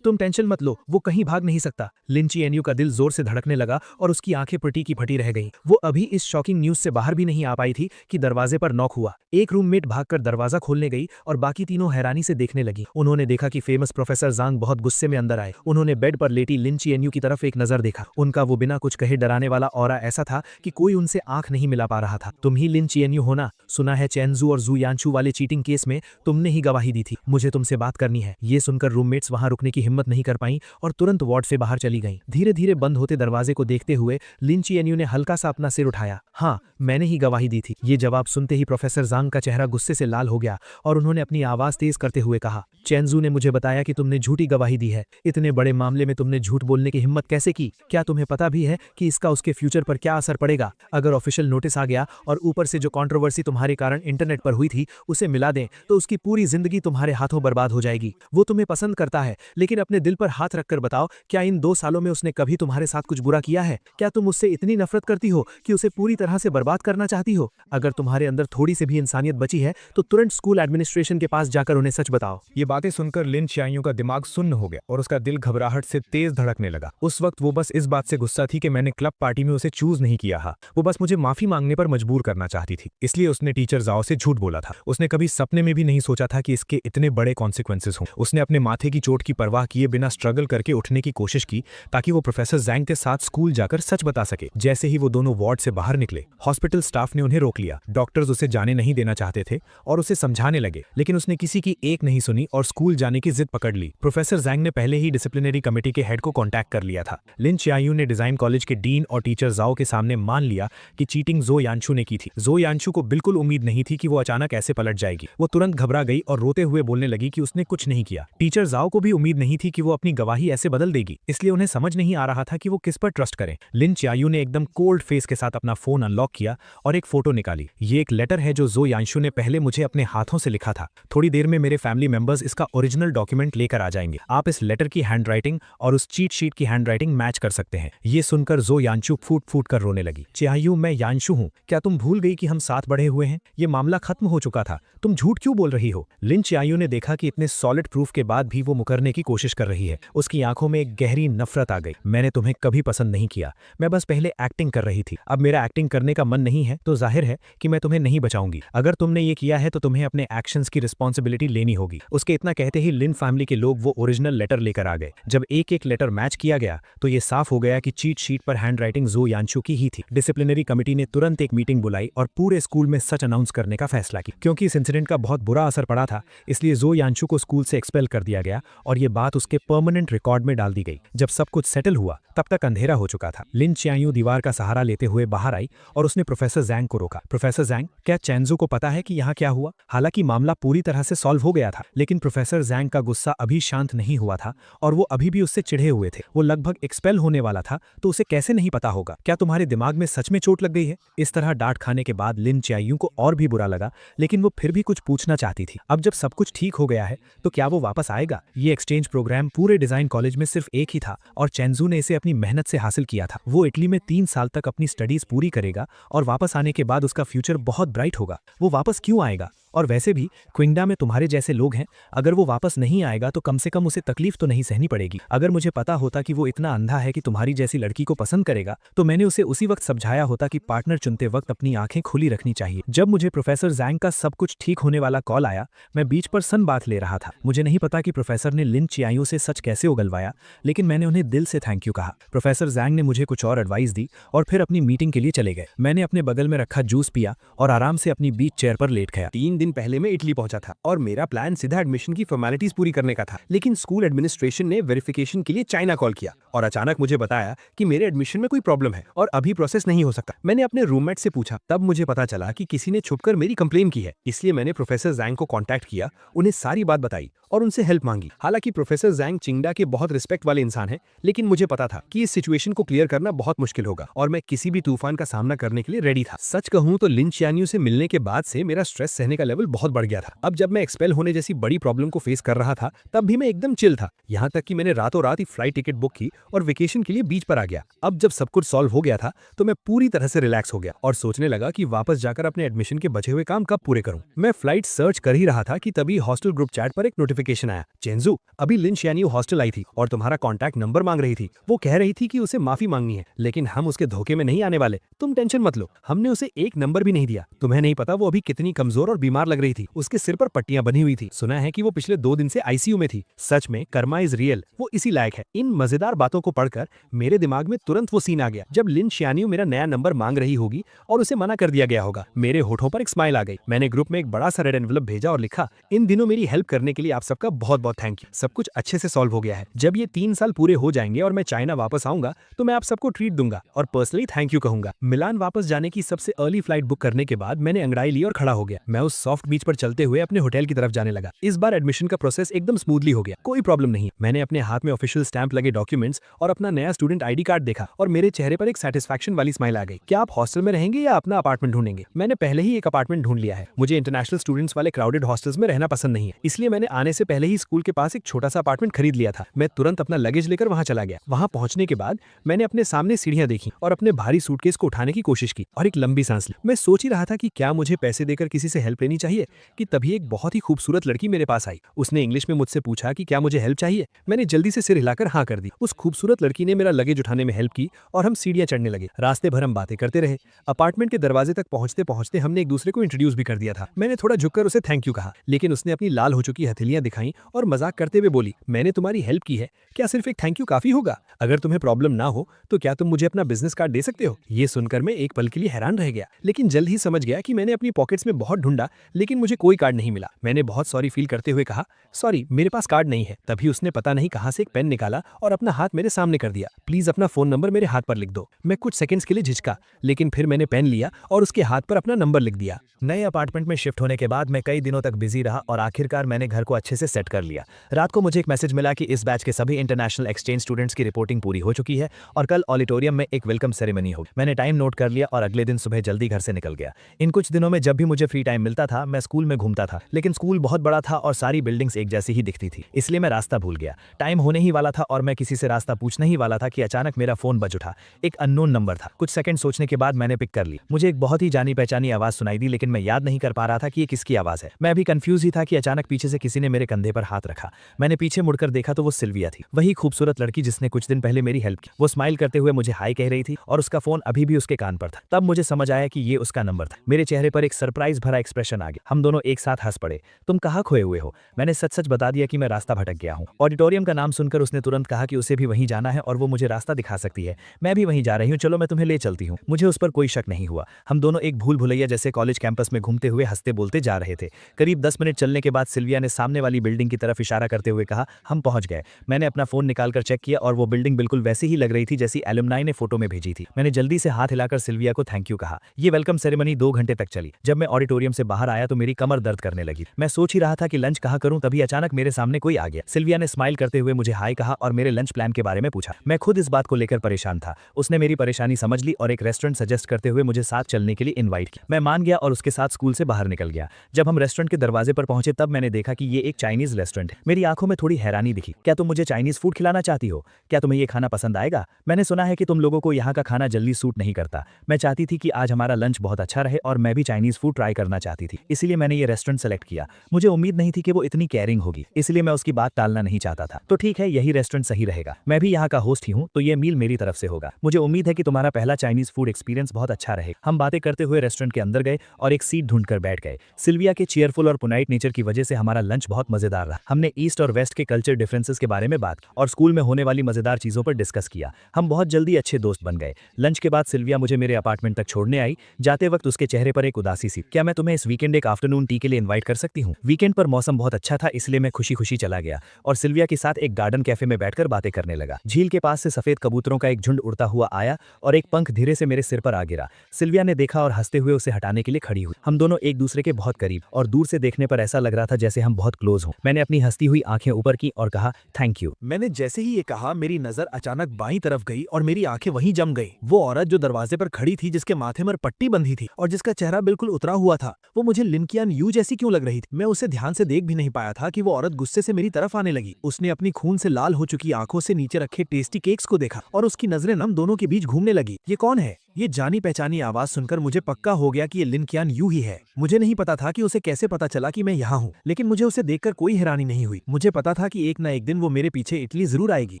तुम टेंशन मत लो, वो कहीं भाग नहीं सकता। लिन चीएनयू का दिल जोर से धड़कने लगा और उसकी आंखें फटी की फटी रह गईं। वो अभी इस शॉकिंग न्यूज से बाहर भी नहीं आ पाई थी कि दरवाजे पर नॉक हुआ। एक रूममेट भागकर दरवाजा खोलने गई और बाकी तीनों हैरानी से देखने लगी। उन्होंने देखा कि फेमस प्रोफेसर जांग बहुत गुस्से में अंदर आए। उन्होंने बेड पर लेटी लिन चीएनयू की तरफ एक नजर देखा। उनका वो बिना कुछ कहे डराने वाला ऑरा ऐसा था कि कोई उनसे आंख नहीं मिला पा रहा था। तुम ही लिन चीएनयू हो ना? सुना है चेंजू और जू यानचू वाले चीटिंग केस में तुमने ही गवाही दी थी। मुझे तुमसे बात करनी है। ये सुनकर रूममेट्स वहां रुकने की हिम्मत नहीं कर पाई और तुरंत वार्ड से बाहर चली गईं। धीरे धीरे बंद होते दरवाजे को देखते हुए लिन चीएनयू ने हल्का सा अपना सिर उठाया। हाँ, मैंने ही गवाही दी थी। ये जवाब सुनते ही प्रोफेसर जांग का चेहरा गुस्से से लाल हो गया और उन्होंने अपनी आवाज तेज करते हुए कहा, चेंजू ने मुझे बताया कि तुमने झूठी गवाही दी है। इतने बड़े मामले में तुमने झूठ बोलने की हिम्मत कैसे की? क्या तुम्हें पता भी है कि इसका उसके फ्यूचर पर क्या असर पड़ेगा? अगर ऑफिशियल नोटिस आ गया और ऊपर से जो कंट्रोवर्सी तुम्हारे कारण इंटरनेट पर हुई थी उसे मिला दें तो उसकी पूरी जिंदगी तुम्हारे हाथों बर्बाद हो जाएगी। वो तुम्हें पसंद करता है, लेकिन अपने दिल पर हाथ रखकर बताओ, क्या इन 2 सालों में उसने कभी तुम्हारे साथ कुछ बुरा किया है? क्या तुम उससे इतनी नफरत करती हो कि उसे पूरी तरह से बर्बाद करना चाहती हो? अगर तुम्हारे अंदर थोड़ी सी भी इंसानियत बची है तो तुरंत स्कूल एडमिनिस्ट्रेशन के पास जाकर उन्हें सच बताओ। ये बातें सुनकर लिन चियाओ का दिमाग सुन्न हो गया और उसका दिल घबराहट से तेज धड़कने लगा। उस वक्त वो बस इस बात से गुस्सा थी कि मैंने क्लब पार्टी में उसे चूज नहीं किया था। वो बस मुझे माफी मांगने पर मजबूर करना चाहती थी, इसलिए उसने टीचर जाओ से झूठ बोला था। उसने कभी सपने में भी नहीं सोचा था कि इसके इतने बड़े कॉन्सिक्वेंसेस हों। उसने अपने माथे की चोट की परवाह किए बिना स्ट्रगल करके उठने की कोशिश की ताकि वो प्रोफेसर जैंग के साथ स्कूल जाकर सच बता सके। जैसे ही वो दोनों वार्ड से बाहर निकले, हॉस्पिटल स्टाफ ने उन्हें रोक लिया। डॉक्टर्स उसे जाने नहीं देना चाहते थे और उसे समझाने लगे, लेकिन उसने किसी की एक नहीं सुनी और स्कूल जाने की जिद पकड़ ली। प्रोफेसर जैंग ने पहले ही डिसिप्लिनरी कमेटी के हेड को कांटेक्ट कर लिया था। लिन चियाओ ने डिजाइन कॉलेज के डीन और टीचर जाओ के सामने मान लिया कि चीटिंग जो यानचू ने की थी। जो यानचू को बिल्कुल उम्मीद नहीं थी कि वो अचानक ऐसे पलट जाएगी। वो तुरंत घबरा गई और रोते हुए बोलने लगी कि उसने कुछ नहीं किया। टीचर जाओ को भी उम्मीद नहीं थी कि वो अपनी गवाही ऐसे बदल देगी, इसलिए उन्हें समझ नहीं आ रहा था कि वो किस पर ट्रस्ट करें। लिन चियाओ ने एकदम कोल्ड फेस के साथ अपना फोन अनलॉक किया और एक फोटो निकाली। ये एक लेटर है जो यानचू ने पहले मुझे अपने हाथों से लिखा था। थोड़ी देर में मेरे फैमिली मेंबर्स इसका ओरिजिनल डॉक्यूमेंट लेकर आ जाएंगे। आप इस लेटर की हैंडराइटिंग और उस चीट शीट की हैंडराइटिंग मैच कर सकते हैं। ये सुनकर जो यानचू फूट फूट कर रोने लगी। चियाओ, मैं यानचू हूं। क्या तुम भूल गई कि हम साथ बढ़े हुए हैं? ये मामला खत्म हो चुका था। तुम झूठ क्यों बोल रही हो? लिन चियाओ ने देखा कि इतने सॉलिड प्रूफ के बाद भी वो मुकरने की कोशिश कर रही है। उसकी आंखों में एक गहरी नफरत आ गई। मैंने तुम्हें कभी पसंद नहीं किया। मैं बस पहले एक्टिंग कर रही थी। अब मेरा एक्टिंग करने का मन नहीं है तो जाहिर है कि मैं तुम्हें नहीं बचाऊंगी। अगर तुमने ये किया है तो तुम्हें अपने एक्शंस की रिस्पॉन्सिबिलिटी लेनी होगी। उसके इतना कहते ही लिन फैमिली के लोग वो ओरिजिनल लेटर लेकर आ गए। जब एक एक लेटर मैच किया गया तो ये साफ हो गया कि चीट शीट पर हैंडराइटिंग जो यानचू की ही थी। डिसिप्लिनरी कमेटी ने तुरंत एक मीटिंग बुलाई और पूरे स्कूल में सच अनाउंस करने का फैसला किया। क्योंकि इस इंसिडेंट का बहुत बुरा असर पड़ा था, इसलिए जो यानचू को स्कूल से एक्सपेल कर दिया गया और ये बात उसके परमानेंट रिकॉर्ड में डाल दी गई। जब सब कुछ सेटल हुआ तब तक अंधेरा हो चुका था। लिन चियाओ दीवार का सहारा लेते हुए बाहर आई और उसने प्रोफेसर जैंग को रोका। प्रोफेसर जैंग, क्या चेंजू को पता है कि यहाँ क्या हुआ? हालांकि मामला पूरी तरह से सॉल्व हो गया था, लेकिन प्रोफेसर जैंग का गुस्सा अभी शांत नहीं हुआ था और वो अभी भी उससे चिढ़े हुए थे। वो लगभग एक्सपेल होने वाला था, तो उसे कैसे नहीं पता होगा? क्या तुम्हारे दिमाग में सच में चोट लग गई है? इस तरह डांट खाने के बाद लिन चियाओ को और भी बुरा लगा, लेकिन वो फिर भी कुछ पूछना चाहती थी। अब जब सब कुछ ठीक हो गया है तो क्या वो वापस आएगा? ये एक्सचेंज प्रोग्राम पूरे डिजाइन कॉलेज में सिर्फ एक ही था और चेंजू ने इसे अपनी मेहनत से हासिल किया था। वो इटली में 3 साल तक अपनी स्टडीज पूरी करेगा और वापस आने के बाद उसका फ्यूचर बहुत ब्राइट होगा। वो वापस क्यों आएगा? और वैसे भी क्विंगडा में तुम्हारे जैसे लोग हैं, अगर वो वापस नहीं आएगा तो कम से कम उसे तकलीफ तो नहीं सहनी पड़ेगी। अगर मुझे पता होता कि वो इतना अंधा है कि तुम्हारी जैसी लड़की को पसंद करेगा तो मैंने उसे उसी वक्त समझाया होता कि पार्टनर चुनते वक्त अपनी आंखें खुली रखनी चाहिए। जब मुझे प्रोफेसर जैंग का सब कुछ ठीक होने वाला कॉल आया, मैं बीच पर सन बात ले रहा था। मुझे नहीं पता कि प्रोफेसर ने लिन चियाओ से सच कैसे उगलवाया, लेकिन मैंने उन्हें दिल से थैंक यू कहा। प्रोफेसर जैंग ने मुझे कुछ और एडवाइस दी और फिर अपनी मीटिंग के लिए चले गए। मैंने अपने बगल में रखा जूस पिया और आराम से अपनी बीच चेयर पर लेट गया। 3 दिन पहले मैं इटली पहुंचा था और मेरा प्लान सीधा एडमिशन की फॉर्मेलिटीज पूरी करने का था, लेकिन स्कूल एडमिनिस्ट्रेशन ने वेरिफिकेशन के लिए चाइना कॉल किया और अचानक मुझे बताया कि मेरे एडमिशन में कोई प्रॉब्लम है और अभी प्रोसेस नहीं हो सकता। मैंने अपने रूममेट से पूछा, तब मुझे पता चला कि किसी ने छुपकर मेरी कंप्लेन की है। इसलिए मैंने प्रोफेसर जैंग को कांटेक्ट किया, उन्हें सारी बात बताई और उनसे हेल्प मांगी। हालांकि प्रोफेसर जैंग चिंगडा के बहुत रिस्पेक्ट वाले इंसान हैं, लेकिन मुझे पता था कि इस सिचुएशन को क्लियर करना बहुत मुश्किल होगा और मैं किसी भी तूफान का सामना करने के लिए रेडी था। सच कहूं तो लिन चियान्यू से मिलने के बाद से मेरा स्ट्रेस सहने का लेवल बहुत बढ़ गया था। अब जब मैं एक्सपेल होने जैसी बड़ी प्रॉब्लम को फेस कर रहा था, तब भी मैं एकदम चिल था। यहाँ तक कि मैंने रातों रात ही फ्लाइट टिकट बुक की और वेकेशन के लिए बीच पर आ गया। अब जब सब कुछ सॉल्व हो गया था तो मैं पूरी तरह से रिलैक्स हो गया और सोचने लगा कि वापस जाकर अपने एडमिशन के बचे हुए काम कब पूरे करूं। मैं फ्लाइट सर्च कर ही रहा था कि तभी हॉस्टल ग्रुप चैट पर एक नोटिफिकेशन आया, चेंजू अभी लिन चियान्यू हॉस्टल आई थी और तुम्हारा कॉन्टैक्ट नंबर मांग रही थी। वो कह रही थी कि उसे माफी मांगनी है, लेकिन हम उसके धोखे में नहीं आने वाले, तुम टेंशन मत लो। हमने उसे एक नंबर भी नहीं दिया। तुम्हें नहीं पता वो अभी कितनी कमजोर और बीमार लग रही थी। उसके सिर पर पट्टियां बनी हुई थी। सुना है कि वो पिछले 2 दिन से आईसीयू में थी। सच में कर्मा इज रियल, वो इसी लायक है। इन मजेदार बातों को पढ़कर मेरे दिमाग में तुरंत वो सीन आ गया जब लिन चियान्यू मेरा नया नंबर मांग रही होगी और उसे मना कर दिया गया होगा। मेरे होठों पर एक स्माइल आ गई। मैंने ग्रुप में एक बड़ा सा रेड एनवेलप भेजा और लिखा, इन दिनों मेरी हेल्प करने के लिए आप सबका बहुत बहुत थैंक यू। सब कुछ अच्छे से सॉल्व हो गया है। जब ये 3 साल पूरे हो जाएंगे और मैं चाइना वापस आऊंगा तो मैं आप सबको ट्रीट दूंगा और पर्सनली थैंक यू कहूंगा। मिलान वापस जाने की सबसे अर्ली फ्लाइट बुक करने के बाद मैंने अंगड़ाई ली और खड़ा हो गया। मैं उस सॉफ्ट बीच पर चलते हुए अपने होटल की तरफ जाने लगा। इस बार एडमिशन का प्रोसेस एकदम स्मूथली हो गया, कोई प्रॉब्लम नहीं। मैंने अपने हाथ में ऑफिशियल स्टैंप लगे डॉक्यूमेंट्स और अपना नया स्टूडेंट आईडी कार्ड देखा और मेरे चेहरे पर एक सेटिस्फैक्शन वाली स्माइल आ गई। क्या आप हॉस्टल में रहेंगे या अपना अपार्टमेंट ढूंढेंगे? मैंने पहले ही एक अपार्टमेंट ढूंढ लिया है। मुझे इंटरनेशनल स्टूडेंट्स वाले क्राउडेड हॉस्टल्स में रहना पसंद नहीं है, इसलिए मैंने आने से पहले ही स्कूल के पास एक छोटा सा अपार्टमेंट खरीद लिया था। मैं तुरंत अपना लगेज लेकर वहां चला गया। वहां पहुंचने के बाद मैंने अपने सामने सीढ़ियां देखी और अपने भारी सूटकेस को उठाने की कोशिश की और एक लंबी सांस ली। मैं सोच ही रहा था कि क्या मुझे पैसे देकर किसी से हेल्प लेनी चाहिए कि तभी एक बहुत ही खूबसूरत लड़की मेरे पास आई। उसने इंग्लिश में मुझसे पूछा कि क्या मुझे हेल्प चाहिए। मैंने जल्दी से सिर हिलाकर हाँ कर दी। उस खूबसूरत लड़की ने मेरा लगेज उठाने में हेल्प की और हम सीढ़ियां चढ़ने लगे। रास्ते भर हम बातें करते रहे। अपार्टमेंट के दरवाजे तक पहुंचते पहुंचते हमने एक दूसरे को इंट्रोड्यूस भी कर दिया था। मैंने थोड़ा झुककर उसे थैंक यू कहा, लेकिन उसने अपनी लाल हो चुकी हथेलियां दिखाई और मजाक करते हुए बोली, मैंने तुम्हारी हेल्प की है, क्या सिर्फ एक थैंक यू काफी होगा? अगर तुम्हें प्रॉब्लम ना हो तो क्या तुम मुझे अपना बिजनेस कार्ड दे सकते हो? ये सुनकर मैं एक पल के लिए हैरान रह गया, लेकिन जल्द ही समझ गया कि मैंने अपनी पॉकेट्स में बहुत ढूंढा लेकिन मुझे कोई कार्ड नहीं मिला। मैंने बहुत सॉरी फील करते हुए कहा, सॉरी मेरे पास कार्ड नहीं है। तभी उसने पता नहीं कहां से एक पेन निकाला और अपना हाथ मेरे सामने कर दिया। प्लीज अपना फोन नंबर मेरे हाथ पर लिख दो। मैं कुछ सेकंड्स के लिए झिझका, लेकिन फिर मैंने पेन लिया और उसके हाथ पर अपना नंबर लिख दिया। नए अपार्टमेंट में शिफ्ट होने के बाद मैं कई दिनों तक बिजी रहा और आखिरकार मैंने घर को अच्छे से सेट कर लिया। रात को मुझे एक मैसेज मिला कि इस बैच के सभी इंटरनेशनल एक्सचेंज स्टूडेंट्स की रिपोर्टिंग पूरी हो चुकी है और कल ऑडिटोरियम में एक वेलकम सेरेमनी होगी। मैंने टाइम नोट कर लिया और अगले दिन सुबह जल्दी घर से निकल गया। इन कुछ दिनों में जब भी मुझे फ्री टाइम मिलता था मैं स्कूल में घूमता था, लेकिन स्कूल बहुत बड़ा था और सारी बिल्डिंग्स एक जैसी ही दिखती थी, इसलिए मैं रास्ता भूल गया। टाइम होने ही वाला था और मैं किसी से रास्ता पूछने ही वाला था कि अचानक मेरा फोन बज उठा। एक अननोन नंबर था। कुछ सेकंड सोचने के बाद मैंने पिक कर ली। मुझे एक बहुत ही जानी पहचानी आवाज सुनाई दी, लेकिन मैं याद नहीं कर पा रहा था कि ये किसकी आवाज है। मैं भी कंफ्यूज ही था कि अचानक पीछे से किसी ने मेरे कंधे पर हाथ रखा। मैंने पीछे मुड़कर देखा तो वो सिल्विया थी, वही खूबसूरत लड़की जिसने कुछ दिन पहले मेरी हेल्प की। वो स्माइल करते हुए मुझे हाय कह रही थी और उसका फोन अभी भी उसके कान पर था। तब मुझे समझ आया कि ये उसका नंबर था। मेरे चेहरे पर एक सरप्राइज भरा एक्सप्रेशन आ गया। हम दोनों एक साथ हंस पड़े। तुम कहाँ खोए हुए हो? मैंने सच सच बता दिया कि मैं रास्ता भटक गया हूँ। ऑडिटोरियम का नाम सुनकर उसने तुरंत कहा कि उसे भी वहीं जाना है और वो मुझे रास्ता दिखा सकती है। मैं भी वहीं जा रही हूँ, चलो मैं तुम्हें ले चलती हूँ। मुझे उस पर कोई शक नहीं हुआ। हम दोनों एक भूल भुलैया जैसे कॉलेज कैंपस में घूमते हुए हंसते बोलते जा रहे थे। करीब 10 मिनट चलने के बाद सिल्विया ने सामने वाली बिल्डिंग की तरफ इशारा करते हुए कहा, हम पहुंच गए। मैंने अपना फोन निकालकर चेक किया और वो बिल्डिंग बिल्कुल वैसी ही लग रही थी जैसी एलुमनाई ने फोटो में भेजी थी। मैंने जल्दी से हाथ हिलाकर सिल्विया को थैंक यू कहा। ये वेलकम सेरेमनी 2 घंटे तक चली। जब मैं ऑडिटोरियम से बाहर आया तो मेरी कमर दर्द करने लगी। मैं सोच ही रहा था कि लंच कहाँ करूं, तभी अचानक मेरे सामने कोई आ गया। सिल्विया ने स्माइल करते हुए मुझे हाय कहा और मेरे लंच प्लान के बारे में पूछा। मैं खुद इस बात को लेकर परेशान था। उसने मेरी परेशानी समझ ली और एक रेस्टोरेंट सजेस्ट करते हुए मुझे साथ चलने के लिए इनवाइट किया। मैं मान गया और उसके साथ स्कूल से बाहर निकल गया। जब हम रेस्टोरेंट के दरवाजे पर पहुंचे तब मैंने देखा कि ये एक चाइनीज रेस्टोरेंट है। मेरी आंखों में थोड़ी हैरानी दिखी। क्या तुम मुझे चाइनीज फूड खिलाना चाहती हो? क्या तुम्हें ये खाना पसंद आएगा? मैंने सुना है कि तुम लोगों को यहाँ का खाना जल्दी सूट नहीं करता। मैं चाहती थी कि आज हमारा लंच बहुत अच्छा रहे और मैं भी चाइनीज फूड ट्राई करना चाहती थी, इसलिए मैंने ये रेस्टोरेंट सेलेक्ट किया। मुझे उम्मीद नहीं थी कि वो इतनी केयरिंग होगी, इसलिए मैं उसकी बात टालना नहीं चाहता था। तो ठीक है, यही रेस्टोरेंट सही रहेगा। मैं भी यहाँ का होस्ट ही हूँ, तो ये मील मेरी तरफ से होगा। मुझे उम्मीद है कि तुम्हारा पहला चाइनीज फूड एक्सपीरियंस बहुत अच्छा रहेगा। हम बातें करते हुए रेस्टोरेंट के अंदर गए और एक सीट ढूंढकर बैठ गए। सिल्विया के चीयरफुल और पुनाइट नेचर की वजह से हमारा लंच बहुत मजेदार रहा। हमने ईस्ट और वेस्ट के कल्चर डिफरेंसेस के बारे में बात और स्कूल में होने वाली मजेदार चीजों पर डिस्कस किया। हम बहुत जल्दी अच्छे दोस्त बन गए। लंच के बाद सिल्विया मुझे मेरे अपार्टमेंट तक छोड़ने आई। जाते वक्त उसके चेहरे पर एक उदासी सी। क्या मैं तुम्हें इस वीकेंड वीकेंड एक आफ्टरनून टी के लिए इनवाइट कर सकती हूँ? वीकेंड पर मौसम बहुत अच्छा था, इसलिए मैं खुशी खुशी चला गया और सिल्विया के साथ एक गार्डन कैफे में बैठकर बातें करने लगा। झील के पास से सफेद कबूतरों का एक झुंड उड़ता हुआ आया और एक पंख धीरे से मेरे सिर पर आ गिरा। सिल्विया ने देखा और हंसते हुए उसे हटाने के लिए खड़ी हुई। हम दोनों एक दूसरे के बहुत करीब और दूर से देखने पर ऐसा लग रहा था जैसे हम बहुत क्लोज हों। मैंने अपनी हंसती हुई आंखें ऊपर की और कहा थैंक यू। मैंने जैसे ही ये कहा मेरी नजर अचानक बाईं तरफ गई और मेरी आंखें वहीं जम गई। वो औरत जो दरवाजे पर खड़ी थी, जिसके माथे पर पट्टी बंधी थी और जिसका चेहरा बिल्कुल उतरा हुआ था, वो मुझे लिन कियान यू जैसी क्यों लग रही थी? मैं उसे ध्यान से देख भी नहीं पाया था कि वो औरत गुस्से से मेरी तरफ आने लगी। उसने अपनी खून से लाल हो चुकी आंखों से नीचे रखे टेस्टी केक्स को देखा और उसकी नजरें हम दोनों के बीच घूमने लगी। ये कौन है? ये जानी पहचानी आवाज सुनकर मुझे पक्का हो गया कि ये लिन कियान यू ही है। मुझे नहीं पता था कि उसे कैसे पता चला कि मैं यहाँ हूँ, लेकिन मुझे उसे देखकर कोई हैरानी नहीं हुई। मुझे पता था कि एक न एक दिन वो मेरे पीछे इटली जरूर आएगी।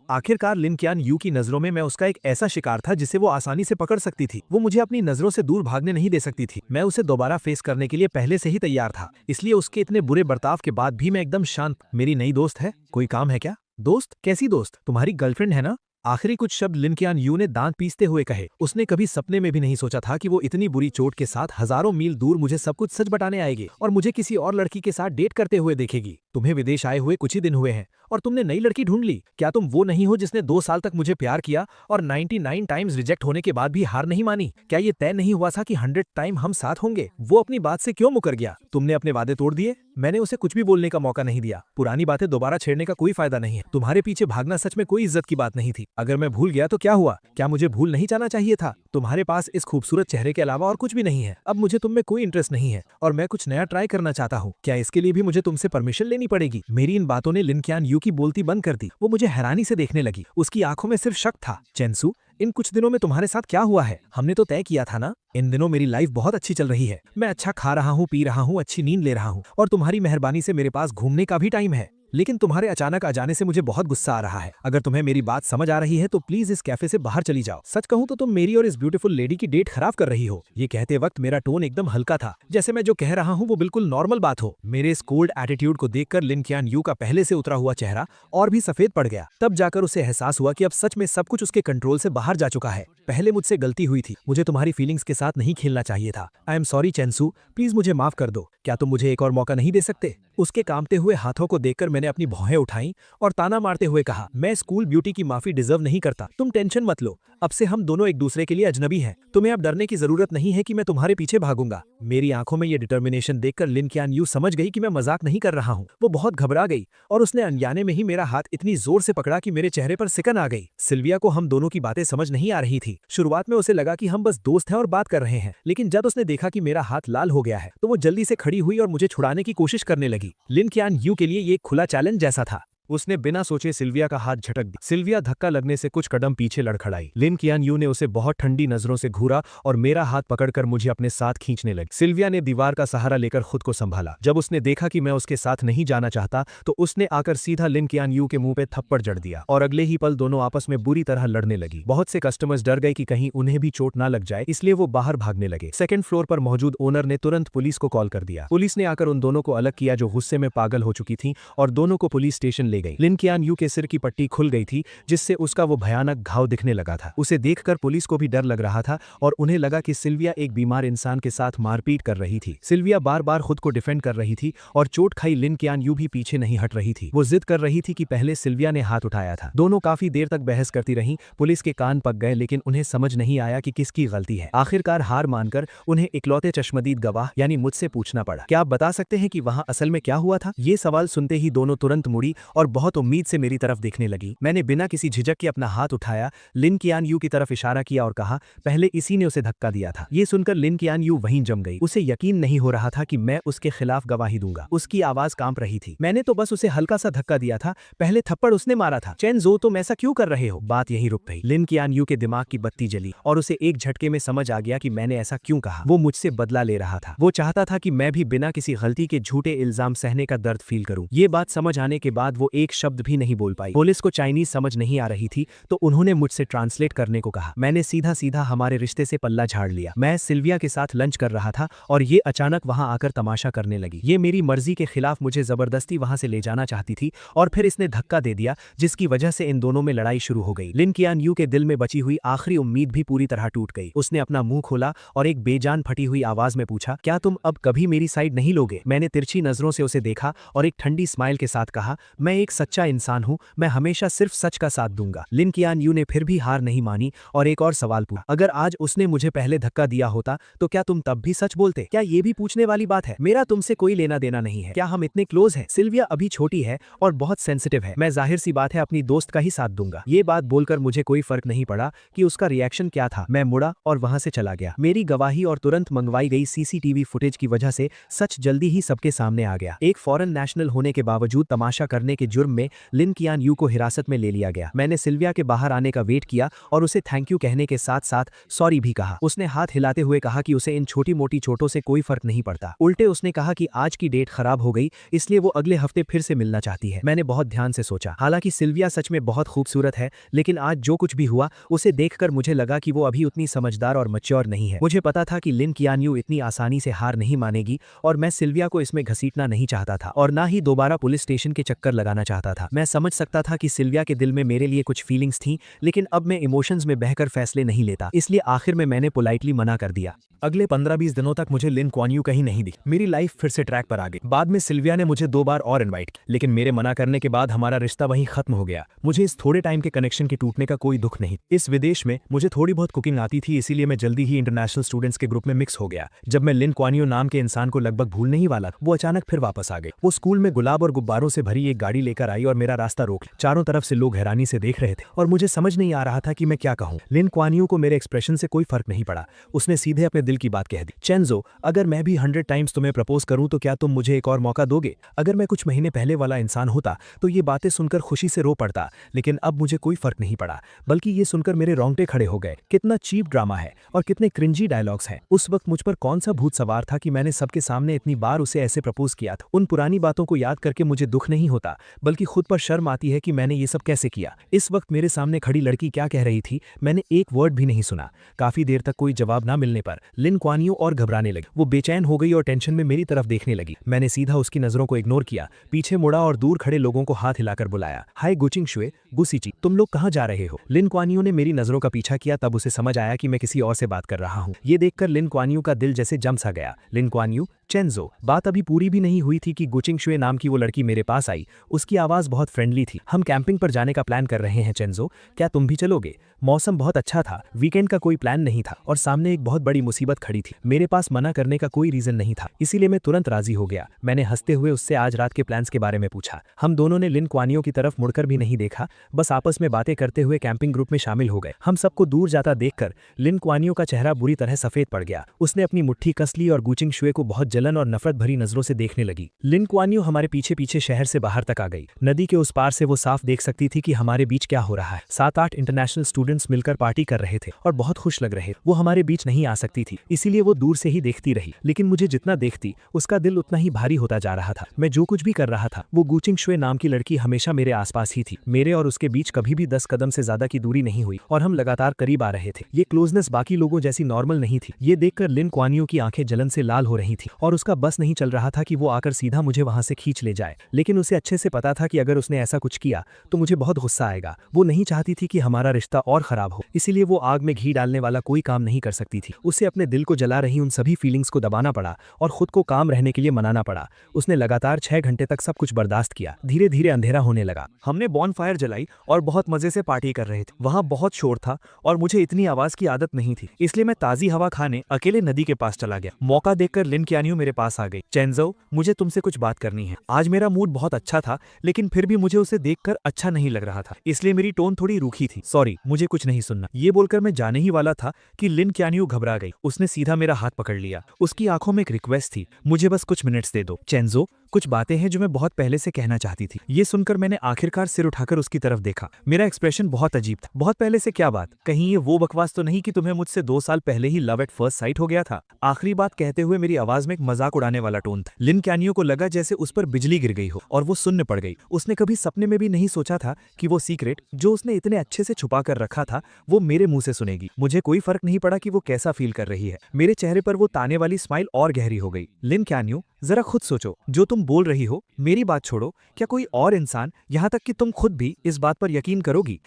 आखिरकार लिन कियान यू की नजरों में मैं उसका एक ऐसा शिकार था जिसे वो आसानी से पकड़ सकती थी। वो मुझे अपनी नजरों से दूर भागने नहीं दे सकती थी। मैं उसे दोबारा फेस करने के लिए पहले से ही तैयार था, इसलिए उसके इतने बुरे बर्ताव के बाद भी मैं एकदम शांत। मेरी नई दोस्त है, कोई काम है क्या? दोस्त? कैसी दोस्त? तुम्हारी गर्लफ्रेंड है ना? आखिरी कुछ शब्द लिन कियान यू ने दांत पीसते हुए कहे। उसने कभी सपने में भी नहीं सोचा था कि वो इतनी बुरी चोट के साथ हजारों मील दूर मुझे सब कुछ सच बताने आएगी और मुझे किसी और लड़की के साथ डेट करते हुए देखेगी। तुम्हें विदेश आए हुए कुछ ही दिन हुए हैं और तुमने नई लड़की ढूंढ ली। क्या तुम वो नहीं हो जिसने 2 साल तक मुझे प्यार किया और 99 टाइम्स रिजेक्ट होने के बाद भी हार नहीं मानी? क्या ये तय नहीं हुआ था कि 100 टाइम हम साथ होंगे? वो अपनी बात से क्यों मुकर गया? तुमने अपने वादे तोड़ दिए। मैंने उसे कुछ भी बोलने का मौका नहीं दिया। पुरानी बातें दोबारा छेड़ने का कोई फायदा नहीं है। तुम्हारे पीछे भागना सच में कोई इज्जत की बात नहीं थी। अगर मैं भूल गया तो क्या हुआ? क्या मुझे भूल नहीं जाना चाहिए था? तुम्हारे पास इस खूबसूरत चेहरे के अलावा और कुछ भी नहीं है। अब मुझे तुम में कोई इंटरेस्ट नहीं है और मैं कुछ नया ट्राई करना चाहता हूँ। क्या इसके लिए भी मुझे तुमसे परमिशन लेनी पड़ेगी? मेरी इन बातों ने लिन कियान यू की बोलती बंद कर दी। वो मुझे हैरानी से देखने लगी। उसकी आंखों में सिर्फ शक था। चेंसू, इन कुछ दिनों में तुम्हारे साथ क्या हुआ है? हमने तो तय किया था ना। इन दिनों मेरी लाइफ बहुत अच्छी चल रही है। मैं अच्छा खा रहा हूँ, पी रहा हूँ, अच्छी नींद ले रहा हूँ और तुम्हारी मेहरबानी से मेरे पास घूमने का भी टाइम है। लेकिन तुम्हारे अचानक आ जाने से मुझे बहुत गुस्सा आ रहा है। अगर तुम्हें मेरी बात समझ आ रही है तो प्लीज इस कैफे से बाहर चली जाओ। सच कहूं तो तुम मेरी और इस ब्यूटीफुल लेडी की डेट खराब कर रही हो। ये कहते वक्त मेरा टोन एकदम हल्का था, जैसे मैं जो कह रहा हूं वो बिल्कुल नॉर्मल बात हो। मेरे इस कोल्ड एटीट्यूड को देखकर लिन कियान यू का पहले से उतरा हुआ चेहरा और भी सफेद पड़ गया। तब जाकर उसे एहसास हुआ कि अब सच में सब कुछ उसके कंट्रोल से बाहर जा चुका है। पहले मुझसे गलती हुई थी। मुझे तुम्हारी फीलिंग्स के साथ नहीं खेलना चाहिए था। आई एम सॉरी चेंसू, प्लीज मुझे माफ कर दो। क्या तुम मुझे एक और मौका नहीं दे सकते? उसके कांपते हुए हाथों को देखकर मैंने अपनी भौहें उठाई और ताना मारते हुए कहा, मैं स्कूल ब्यूटी की माफी डिजर्व नहीं करता। तुम टेंशन मत लो, अब से हम दोनों एक दूसरे के लिए अजनबी हैं। तुम्हें अब डरने की जरूरत नहीं है कि मैं तुम्हारे पीछे भागूंगा। मेरी आंखों में ये डिटर्मिनेशन देखकर लिन कियान यू समझ गई कि मैं मजाक नहीं कर रहा हूँ। वो बहुत घबरा गई और उसने अनजाने में ही मेरा हाथ इतनी जोर से पकड़ा कि मेरे चेहरे पर सिकन आ गई। सिल्विया को हम दोनों की बातें समझ नहीं आ रही थी। शुरुआत में उसे लगा कि हम बस दोस्त हैं और बात कर रहे हैं, लेकिन जब उसने देखा कि मेरा हाथ लाल हो गया है तो वो जल्दी से खड़ी हुई और मुझे छुड़ाने की कोशिश करने लगी। लिन कियान यू के लिए ये एक खुला चैलेंज जैसा था। उसने बिना सोचे सिल्विया का हाथ झटक दिया। सिल्विया धक्का लगने से कुछ कदम पीछे लड़खड़ाई। लिन कियान यू ने उसे बहुत ठंडी नजरों से घूरा और मेरा हाथ पकड़कर मुझे अपने साथ खींचने लगी। सिल्विया ने दीवार का सहारा लेकर खुद को संभाला। जब उसने देखा कि मैं उसके साथ नहीं जाना चाहता तो उसने आकर सीधा लिन कियान यू के मुंह पे थप्पड़ जड़ दिया और अगले ही पल दोनों आपस में बुरी तरह लड़ने लगी। बहुत से कस्टमर्स डर गए कि कहीं उन्हें भी चोट ना लग जाए, इसलिए वो बाहर भागने लगे। सेकंड फ्लोर पर मौजूद ओनर ने तुरंत पुलिस को कॉल कर दिया। पुलिस ने आकर उन दोनों को अलग किया जो गुस्से में पागल हो चुकी थी और दोनों को पुलिस स्टेशन ले गई। लिन कियान यू के सिर की पट्टी खुल गई थी, जिससे उसका वो भयानक घाव दिखने लगा था। उसे देखकर पुलिस को भी डर लग रहा था और उन्हें लगा कि सिल्विया एक बीमार इंसान के साथ मारपीट कर रही थी। सिल्विया बार बार खुद को डिफेंड कर रही थी और चोट खाई लिन कियान यू भी पीछे नहीं हट रही थी। वो जिद कर रही थी कि पहले सिल्विया ने हाथ उठाया था। दोनों काफी देर तक बहस करती रहीं। पुलिस के कान पक गए, लेकिन उन्हें समझ नहीं आया कि किसकी गलती है। आखिरकार हार मानकर उन्हें इकलौते चश्मदीद गवाह यानी मुझसे पूछना पड़ा, क्या आप बता सकते हैं कि वहां असल में क्या हुआ था? ये सवाल सुनते ही दोनों तुरंत मुड़ी और बहुत उम्मीद से मेरी तरफ देखने लगी। मैंने बिना किसी झिझक के अपना हाथ उठाया, लिन कियान यू की तरफ इशारा किया और कहा, पहले इसी ने उसे धक्का दिया था। ये सुनकर लिन कियान यू वहीं जम गई। उसे यकीन नहीं हो रहा था कि मैं उसके खिलाफ गवाही दूंगा। उसकी आवाज कांप रही थी। मैंने तो बस उसे हल्का सा धक्का दिया था, पहले थप्पड़ उसने मारा था। चेंजो, तुम ऐसा क्यों कर रहे हो? बात यहीं रुक गई। लिन कियान यू के दिमाग की बत्ती जली और उसे एक झटके में समझ आ गया कि मैंने ऐसा क्यों कहा। वो मुझसे बदला ले रहा था। वो चाहता था कि मैं भी बिना किसी गलती के झूठे इल्जाम सहने का दर्द फील करूं। ये बात समझ आने के बाद वो एक शब्द भी नहीं बोल पाई। पुलिस को चाइनीज समझ नहीं आ रही थी तो उन्होंने मुझसे ट्रांसलेट करने को कहा। मैंने सीधा सीधा हमारे रिश्ते से पल्ला झाड़ लिया। मैं सिल्विया के साथ लंच कर रहा था और ये अचानक वहां आकर तमाशा करने लगी। ये मेरी मर्जी के खिलाफ मुझे जबरदस्ती वहां से ले जाना चाहती थी और फिर इसने धक्का दे दिया, जिसकी वजह से इन दोनों में लड़ाई शुरू हो गई। लिन कियान यू के दिल में बची हुई आखिरी उम्मीद भी पूरी तरह टूट गई। उसने अपना मुंह खोला और एक बेजान फटी हुई आवाज में पूछा, क्या तुम अब कभी मेरी साइड नहीं लोगे? मैंने तिरछी नजरों से उसे देखा और एक ठंडी स्माइल के साथ कहा, मैं एक सच्चा इंसान हूं, मैं हमेशा सिर्फ सच का साथ दूंगा। लिन कियान यू ने फिर भी हार नहीं मानी और एक और सवाल पूछा, अगर आज उसने मुझे पहले धक्का दिया होता तो क्या तुम तब भी सच बोलते? क्या ये भी पूछने वाली बात है? मेरा तुमसे कोई लेना देना नहीं है। क्या हम इतने क्लोज हैं? सिल्विया अभी छोटी है और बहुत सेंसिटिव है। मैं जाहिर सी बात है अपनी दोस्त का ही साथ दूंगा। ये बात बोलकर मुझे कोई फर्क नहीं पड़ा कि उसका रिएक्शन क्या था। मैं मुड़ा और वहां से चला गया। मेरी गवाही और तुरंत मंगवाई गई सीसीटीवी फुटेज की वजह से सच जल्दी ही सबके सामने आ गया। एक फॉरेन नेशनल होने के बावजूद तमाशा करने के जुर्म में लिन कियान यू को हिरासत में ले लिया गया। मैंने सिल्विया के बाहर आने का वेट किया और उसे थैंक यू कहने के साथ साथ सॉरी भी कहा। उसने हाथ हिलाते हुए कहा कि उसे इन छोटी मोटी चोटों से कोई फर्क नहीं पड़ता। उल्टे उसने कहा कि आज की डेट खराब हो गई, इसलिए वो अगले हफ्ते फिर से मिलना चाहती है। मैंने बहुत ध्यान से सोचा। हालांकि सिल्विया सच में बहुत खूबसूरत है, लेकिन आज जो कुछ भी हुआ उसे देखकर मुझे लगा कि वो अभी उतनी समझदार और मैच्योर नहीं है। मुझे पता था कि लिन कियान यू इतनी आसानी से हार नहीं मानेगी और मैं सिल्विया को इसमें घसीटना नहीं चाहता था और ना ही दोबारा पुलिस स्टेशन के चक्कर लगाना चाहता था। मैं समझ सकता था कि सिल्विया के दिल में मेरे लिए कुछ फीलिंग्स थी, लेकिन अब मैं इमोशंस में बहकर फैसले नहीं लेता, इसलिए आखिर में मैंने पोलाइटली मना कर दिया। अगले 15-20 दिनों तक मुझे लिन क्वान यू कहीं नहीं दिखी। मेरी लाइफ फिर से ट्रैक पर आ गई। बाद में सिल्विया ने मुझे 2 बार और इनवाइट किया, लेकिन मेरे मना करने के बाद हमारा रिश्ता वहीं खत्म हो गया। मुझे इस थोड़े टाइम के कनेक्शन के टूटने का कोई दुख नहीं। इस विदेश में मुझे थोड़ी बहुत कुकिंग आती थी, इसीलिए मैं जल्दी ही इंटरनेशनल स्टूडेंट्स के ग्रुप में मिक्स हो गया। जब मैं लिन क्वान यू नाम के इंसान को लगभग भूलने ही वाला, वो अचानक फिर वापस आ गई। वो स्कूल में गुलाब और गुब्बारों से भरी एक गाड़ी लेकर आई और मेरा रास्ता रोक लिया। चारों तरफ से लोग हैरानी से देख रहे थे और मुझे समझ नहीं आ रहा था कि मैं क्या कहूं। लिन क्वान यू को मेरे एक्सप्रेशन से कोई फर्क नहीं पड़ा। उसने सीधे अपने दिल की बात कह दी, चेंजो, अगर मैं भी 100 टाइम्स तुम्हें प्रपोज करूं तो क्या तुम मुझे एक और मौका दोगे? अगर मैं कुछ महीने पहले वाला इंसान होता तो ये बातें सुनकर खुशी से रो पड़ता, लेकिन अब मुझे कोई फर्क नहीं पड़ा, बल्कि ये सुनकर मेरे रोंगटे खड़े हो गए। कितना चीप ड्रामा है और कितने क्रिंजी डायलॉग्स हैं। उस वक्त मुझ पर कौन सा भूत सवार था कि मैंने सबके सामने इतनी बार उसे ऐसे प्रपोज किया था। उन पुरानी बातों को याद करके मुझे दुख नहीं होता, बल्कि खुद पर शर्म आती है कि मैंने ये सब कैसे किया। इस वक्त मेरे सामने खड़ी लड़की क्या कह रही थी, मैंने एक वर्ड भी नहीं सुना। काफी देर तक कोई जवाब ना मिलने पर लिन क्वान यू और घबराने लगी। वो बेचैन हो गई और टेंशन में मेरी तरफ देखने लगी। मैंने सीधा उसकी नजरों को इग्नोर किया, पीछे मुड़ा और दूर खड़े लोगों को हाथ हिलाकर बुलाया, हाय गुचिंग शुए, गुसीची, तुम लोग कहाँ जा रहे हो? लिन क्वान यू ने मेरी नजरों का पीछा किया, तब उसे समझ आया कि मैं किसी और से बात कर रहा हूँ। ये देखकर लिन क्वान यू का दिल जैसे जम सा गया। लिन क्वान यू, चेंजो, बात अभी पूरी भी नहीं हुई थी कि गुचिंग शुए नाम की वो लड़की मेरे पास आई। उसकी आवाज बहुत फ्रेंडली थी। हम कैंपिंग पर जाने का प्लान कर रहे हैं चेंजो, क्या तुम भी चलोगे? मौसम बहुत अच्छा था, वीकेंड का कोई प्लान नहीं था और सामने एक बहुत बड़ी मुसीबत खड़ी थी। मेरे पास मना करने का कोई रीजन नहीं था, इसीलिए मैं तुरंत राजी हो गया। मैंने हंसते हुए उससे आज रात के प्लान्स के बारे में पूछा। हम दोनों ने लिन क्वान यू की तरफ मुड़कर भी नहीं देखा, बस आपस में बातें करते हुए कैंपिंग ग्रुप में शामिल हो गए। हम सबको दूर जाता देखकर लिन क्वान यू का चेहरा बुरी तरह सफेद पड़ गया। उसने अपनी मुट्ठी कस ली और गुचिंग शुए को बहुत जलन और नफरत भरी नजरों से देखने लगी। लिन क्वान यू हमारे पीछे पीछे शहर से बाहर तक आ गई। नदी के उस पार से वो साफ देख सकती थी कि हमारे बीच क्या हो रहा है। 7-8 इंटरनेशनल स्टूडेंट्स मिलकर पार्टी कर रहे थे और बहुत खुश लग रहे। वो हमारे बीच नहीं आ सकती थी, इसीलिए वो दूर से ही देखती रही, लेकिन मुझे जितना देखती उसका दिल उतना ही भारी होता जा रहा था। मैं जो कुछ भी कर रहा था, वो गुचिंग शुए नाम की लड़की हमेशा मेरे आसपास ही थी। मेरे और उसके बीच कभी भी 10 कदम से ज्यादा की दूरी नहीं हुई और हम लगातार करीब आ रहे थे। ये क्लोजनेस बाकी लोगों जैसी नॉर्मल नहीं थी। ये देखकर लिन क्वान यू की आंखें जलन से लाल हो रही थी और उसका बस नहीं चल रहा था कि वो आकर सीधा मुझे वहां से खींच ले जाए, लेकिन उसे अच्छे से पता था कि अगर उसने ऐसा कुछ किया तो मुझे बहुत गुस्सा आएगा। वो नहीं चाहती थी कि हमारा रिश्ता और खराब हो, इसीलिए वो आग में घी डालने वाला कोई काम नहीं कर सकती थी। उसे अपने दिल को जला रही उन सभी फीलिंग्स को दबाना पड़ा और खुद को काम रहने के लिए मनाना पड़ा। उसने लगातार 6 घंटे तक सब कुछ बर्दाश्त किया। धीरे धीरे अंधेरा होने लगा। हमने बॉनफायर जलाई और बहुत मजे से पार्टी कर रहे थे। वहां बहुत शोर था और मुझे इतनी आवाज की आदत नहीं थी, इसलिए मैं ताजी हवा खाने अकेले नदी के पास चला गया। मौका देखकर लिन क्वान यू मेरे पास आ गई। चेंजो, मुझे तुमसे कुछ बात करनी है। आज मेरा मूड बहुत अच्छा था, लेकिन फिर भी मुझे उसे देखकर अच्छा नहीं लग रहा था, इसलिए मेरी टोन थोड़ी रूखी थी। सॉरी, मुझे कुछ नहीं सुनना। ये बोलकर मैं जाने ही वाला था कि लिन क्वान यू घबरा गई। उसने सीधा मेरा हाथ पकड़ लिया। उसकी आंखों में एक रिक्वेस्ट थी, मुझे बस कुछ मिनट्स दे दो। चेंजो, कुछ बातें हैं जो मैं बहुत पहले से कहना चाहती थी। ये सुनकर मैंने आखिरकार सिर उठाकर उसकी तरफ देखा। मेरा एक्सप्रेशन बहुत अजीब था। बहुत पहले से क्या बात? कहीं ये वो बकवास तो नहीं कि तुम्हें मुझसे 2 साल पहले ही लव एट फर्स्ट साइट हो गया था? आखिरी बात कहते हुए मेरी आवाज में एक मजाक उड़ाने वाला टोन था। लिन कैनियो को लगा जैसे उस पर बिजली गिर गई हो और वो सुन्न पड़ गई। उसने कभी सपने में भी नहीं सोचा था कि वो सीक्रेट जो उसने इतने अच्छे से छुपा कर रखा था वो मेरे मुंह से सुनेगी। मुझे कोई फर्क नहीं पड़ा कि वो कैसा फील कर रही है। मेरे चेहरे पर वो ताने वाली स्माइल और गहरी हो गई। लिन कैनियो, जरा खुद सोचो, जो तुम बोल रही हो, मेरी बात छोड़ो, क्या कोई और इंसान, यहाँ तक कि तुम खुद भी इस बात पर यकीन करोगी?